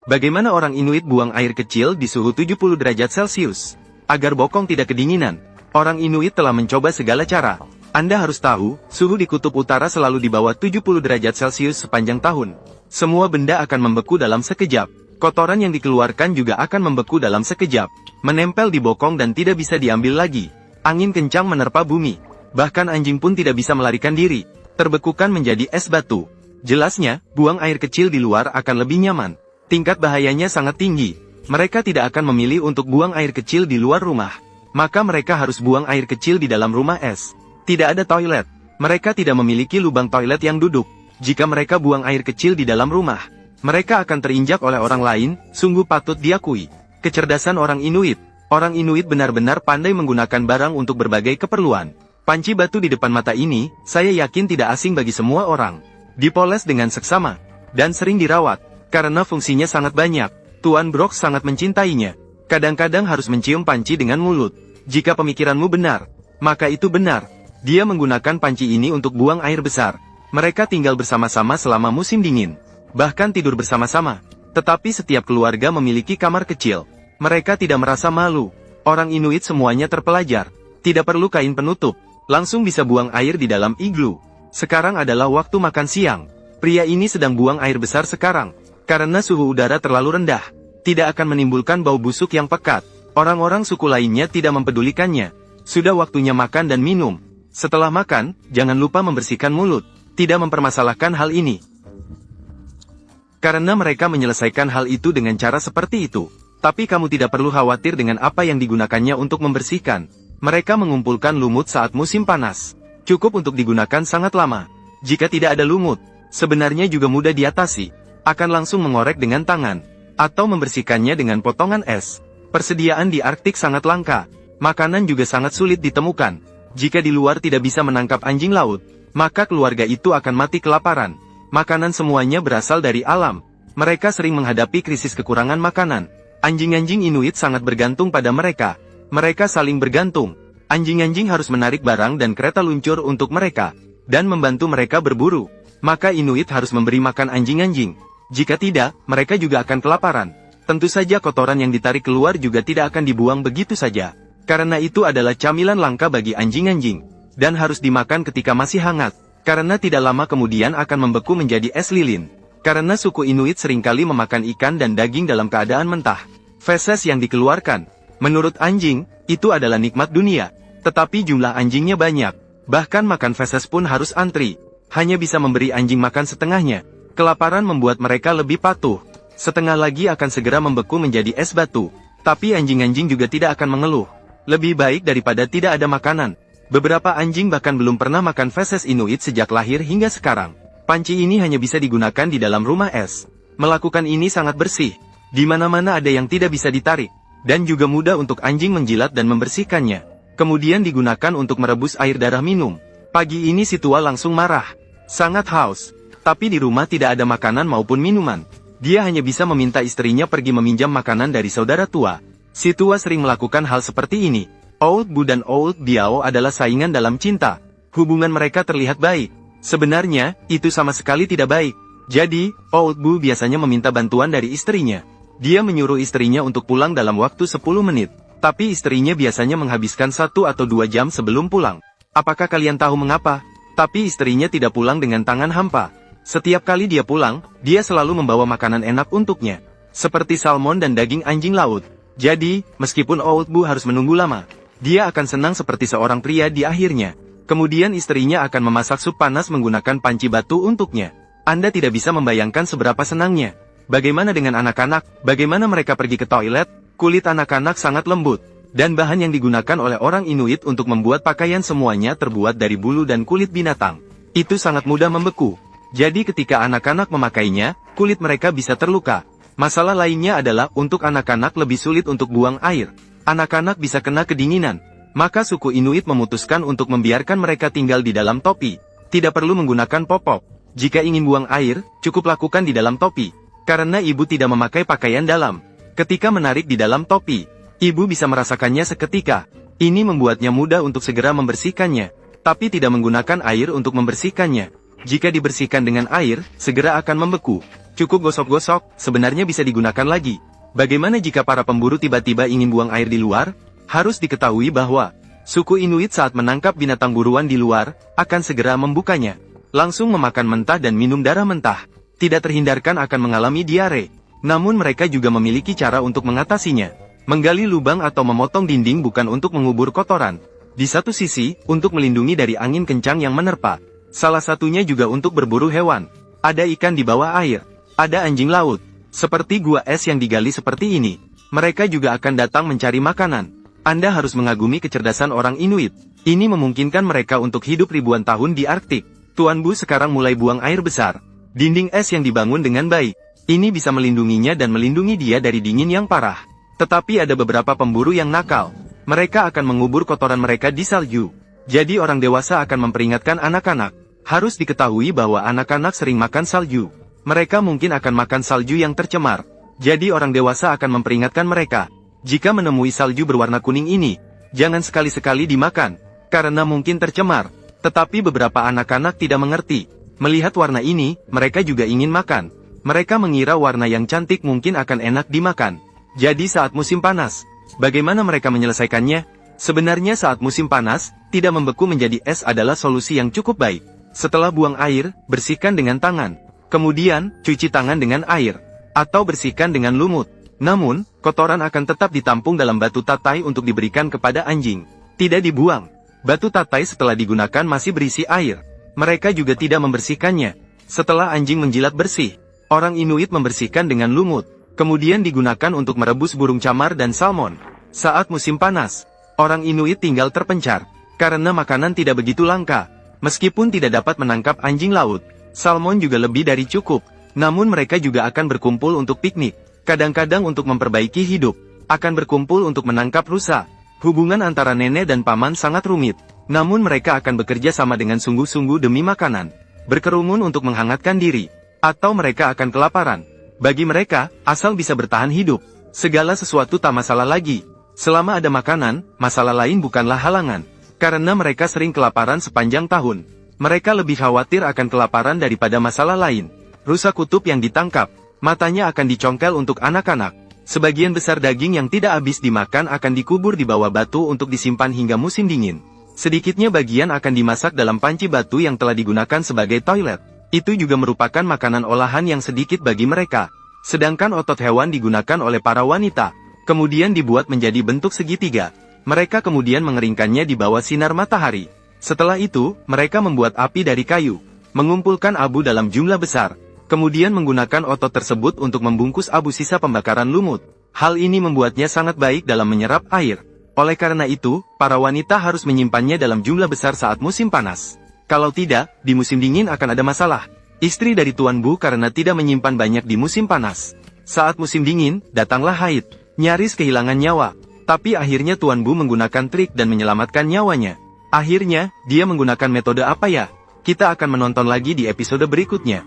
Bagaimana orang Inuit buang air kecil di suhu 70 derajat Celcius? Agar bokong tidak kedinginan, orang Inuit telah mencoba segala cara. Anda harus tahu, suhu di kutub utara selalu di bawah 70 derajat Celcius sepanjang tahun. Semua benda akan membeku dalam sekejap. Kotoran yang dikeluarkan juga akan membeku dalam sekejap, menempel di bokong dan tidak bisa diambil lagi. Angin kencang menerpa bumi. Bahkan anjing pun tidak bisa melarikan diri. Terbekukan menjadi es batu. Jelasnya, buang air kecil di luar akan lebih nyaman. Tingkat bahayanya sangat tinggi. Mereka tidak akan memilih untuk buang air kecil di luar rumah. Maka mereka harus buang air kecil di dalam rumah es. Tidak ada toilet. Mereka tidak memiliki lubang toilet yang duduk. Jika mereka buang air kecil di dalam rumah, mereka akan terinjak oleh orang lain, sungguh patut diakui. Kecerdasan orang Inuit. Orang Inuit benar-benar pandai menggunakan barang untuk berbagai keperluan. Panci batu di depan mata ini, saya yakin tidak asing bagi semua orang. Dipoles dengan seksama, dan sering dirawat. Karena fungsinya sangat banyak, Tuan Brock sangat mencintainya. Kadang-kadang harus mencium panci dengan mulut. Jika pemikiranmu benar, maka itu benar. Dia menggunakan panci ini untuk buang air besar. Mereka tinggal bersama-sama selama musim dingin. Bahkan tidur bersama-sama. Tetapi setiap keluarga memiliki kamar kecil. Mereka tidak merasa malu. Orang Inuit semuanya terpelajar. Tidak perlu kain penutup. Langsung bisa buang air di dalam iglu. Sekarang adalah waktu makan siang. Pria ini sedang buang air besar sekarang. Karena suhu udara terlalu rendah, tidak akan menimbulkan bau busuk yang pekat. Orang-orang suku lainnya tidak mempedulikannya. Sudah waktunya makan dan minum. Setelah makan, jangan lupa membersihkan mulut. Tidak mempermasalahkan hal ini. Karena mereka menyelesaikan hal itu dengan cara seperti itu. Tapi kamu tidak perlu khawatir dengan apa yang digunakannya untuk membersihkan. Mereka mengumpulkan lumut saat musim panas. Cukup untuk digunakan sangat lama. Jika tidak ada lumut, sebenarnya juga mudah diatasi. Akan langsung mengorek dengan tangan, atau membersihkannya dengan potongan es. Persediaan di Arktik sangat langka. Makanan juga sangat sulit ditemukan. Jika di luar tidak bisa menangkap anjing laut, maka keluarga itu akan mati kelaparan. Makanan semuanya berasal dari alam. Mereka sering menghadapi krisis kekurangan makanan. Anjing-anjing Inuit sangat bergantung pada mereka. Mereka saling bergantung. Anjing-anjing harus menarik barang dan kereta luncur untuk mereka, dan membantu mereka berburu. Maka Inuit harus memberi makan anjing-anjing. Jika tidak, mereka juga akan kelaparan. Tentu saja kotoran yang ditarik keluar juga tidak akan dibuang begitu saja. Karena itu adalah camilan langka bagi anjing-anjing. Dan harus dimakan ketika masih hangat. Karena tidak lama kemudian akan membeku menjadi es lilin. Karena suku Inuit seringkali memakan ikan dan daging dalam keadaan mentah. Feses yang dikeluarkan, menurut anjing, itu adalah nikmat dunia. Tetapi jumlah anjingnya banyak. Bahkan makan feses pun harus antri. Hanya bisa memberi anjing makan setengahnya. Kelaparan membuat mereka lebih patuh. Setengah lagi akan segera membeku menjadi es batu. Tapi anjing-anjing juga tidak akan mengeluh. Lebih baik daripada tidak ada makanan. Beberapa anjing bahkan belum pernah makan feses Inuit sejak lahir hingga sekarang. Panci ini hanya bisa digunakan di dalam rumah es. Melakukan ini sangat bersih. Di mana-mana ada yang tidak bisa ditarik. Dan juga mudah untuk anjing menjilat dan membersihkannya. Kemudian digunakan untuk merebus air darah minum. Pagi ini si tua langsung marah. Sangat haus. Tapi di rumah tidak ada makanan maupun minuman. Dia hanya bisa meminta istrinya pergi meminjam makanan dari saudara tua. Si tua sering melakukan hal seperti ini. Old Bu dan Old Biao adalah saingan dalam cinta. Hubungan mereka terlihat baik. Sebenarnya, itu sama sekali tidak baik. Jadi, Old Bu biasanya meminta bantuan dari istrinya. Dia menyuruh istrinya untuk pulang dalam waktu 10 menit. Tapi istrinya biasanya menghabiskan 1 atau 2 jam sebelum pulang. Apakah kalian tahu mengapa? Tapi istrinya tidak pulang dengan tangan hampa. Setiap kali dia pulang, dia selalu membawa makanan enak untuknya. Seperti salmon dan daging anjing laut. Jadi, meskipun Old Bu harus menunggu lama, dia akan senang seperti seorang pria di akhirnya. Kemudian istrinya akan memasak sup panas menggunakan panci batu untuknya. Anda tidak bisa membayangkan seberapa senangnya. Bagaimana dengan anak-anak? Bagaimana mereka pergi ke toilet? Kulit anak-anak sangat lembut. Dan bahan yang digunakan oleh orang Inuit untuk membuat pakaian semuanya terbuat dari bulu dan kulit binatang. Itu sangat mudah membeku. Jadi ketika anak-anak memakainya, kulit mereka bisa terluka. Masalah lainnya adalah untuk anak-anak lebih sulit untuk buang air. Anak-anak bisa kena kedinginan. Maka suku Inuit memutuskan untuk membiarkan mereka tinggal di dalam topi. Tidak perlu menggunakan popok. Jika ingin buang air, cukup lakukan di dalam topi. Karena ibu tidak memakai pakaian dalam. Ketika menarik di dalam topi, ibu bisa merasakannya seketika. Ini membuatnya mudah untuk segera membersihkannya. Tapi tidak menggunakan air untuk membersihkannya. Jika dibersihkan dengan air, segera akan membeku. Cukup gosok-gosok, sebenarnya bisa digunakan lagi. Bagaimana jika para pemburu tiba-tiba ingin buang air di luar? Harus diketahui bahwa suku Inuit saat menangkap binatang buruan di luar, akan segera membukanya. Langsung memakan mentah dan minum darah mentah. Tidak terhindarkan akan mengalami diare. Namun mereka juga memiliki cara untuk mengatasinya. Menggali lubang atau memotong dinding bukan untuk mengubur kotoran. Di satu sisi, untuk melindungi dari angin kencang yang menerpa. Salah satunya juga untuk berburu hewan. Ada ikan di bawah air. Ada anjing laut. Seperti gua es yang digali seperti ini. Mereka juga akan datang mencari makanan. Anda harus mengagumi kecerdasan orang Inuit. Ini memungkinkan mereka untuk hidup ribuan tahun di Arktik. Tuan Bu sekarang mulai buang air besar. Dinding es yang dibangun dengan baik. Ini bisa melindunginya dan melindungi dia dari dingin yang parah. Tetapi ada beberapa pemburu yang nakal. Mereka akan mengubur kotoran mereka di salju. Jadi orang dewasa akan memperingatkan anak-anak. Harus diketahui bahwa anak-anak sering makan salju. Mereka mungkin akan makan salju yang tercemar. Jadi orang dewasa akan memperingatkan mereka. Jika menemui salju berwarna kuning ini, jangan sekali-sekali dimakan, karena mungkin tercemar. Tetapi beberapa anak-anak tidak mengerti. Melihat warna ini, mereka juga ingin makan. Mereka mengira warna yang cantik mungkin akan enak dimakan. Jadi saat musim panas, bagaimana mereka menyelesaikannya? Sebenarnya saat musim panas, tidak membeku menjadi es adalah solusi yang cukup baik. Setelah buang air, bersihkan dengan tangan. Kemudian, cuci tangan dengan air. Atau bersihkan dengan lumut. Namun, kotoran akan tetap ditampung dalam batu tatai untuk diberikan kepada anjing. Tidak dibuang. Batu tatai setelah digunakan masih berisi air. Mereka juga tidak membersihkannya. Setelah anjing menjilat bersih, orang Inuit membersihkan dengan lumut. Kemudian digunakan untuk merebus burung camar dan salmon. Saat musim panas, orang Inuit tinggal terpencar. Karena makanan tidak begitu langka. Meskipun tidak dapat menangkap anjing laut, salmon juga lebih dari cukup. Namun mereka juga akan berkumpul untuk piknik. Kadang-kadang untuk memperbaiki hidup. Akan berkumpul untuk menangkap rusa. Hubungan antara nenek dan paman sangat rumit. Namun mereka akan bekerja sama dengan sungguh-sungguh demi makanan. Berkerumun untuk menghangatkan diri. Atau mereka akan kelaparan. Bagi mereka, asal bisa bertahan hidup, segala sesuatu tak masalah lagi. Selama ada makanan, masalah lain bukanlah halangan. Karena mereka sering kelaparan sepanjang tahun. Mereka lebih khawatir akan kelaparan daripada masalah lain. Rusa kutub yang ditangkap, matanya akan dicongkel untuk anak-anak. Sebagian besar daging yang tidak habis dimakan akan dikubur di bawah batu untuk disimpan hingga musim dingin. Sedikitnya bagian akan dimasak dalam panci batu yang telah digunakan sebagai toilet. Itu juga merupakan makanan olahan yang sedikit bagi mereka. Sedangkan otot hewan digunakan oleh para wanita. Kemudian dibuat menjadi bentuk segitiga. Mereka kemudian mengeringkannya di bawah sinar matahari. Setelah itu, mereka membuat api dari kayu. Mengumpulkan abu dalam jumlah besar. Kemudian menggunakan otot tersebut untuk membungkus abu sisa pembakaran lumut. Hal ini membuatnya sangat baik dalam menyerap air. Oleh karena itu, para wanita harus menyimpannya dalam jumlah besar saat musim panas. Kalau tidak, di musim dingin akan ada masalah. Istri dari Tuan Bu karena tidak menyimpan banyak di musim panas. Saat musim dingin, datanglah haid. Nyaris kehilangan nyawa. Tapi akhirnya Tuan Bu menggunakan trik dan menyelamatkan nyawanya. Akhirnya, dia menggunakan metode apa ya? Kita akan menonton lagi di episode berikutnya.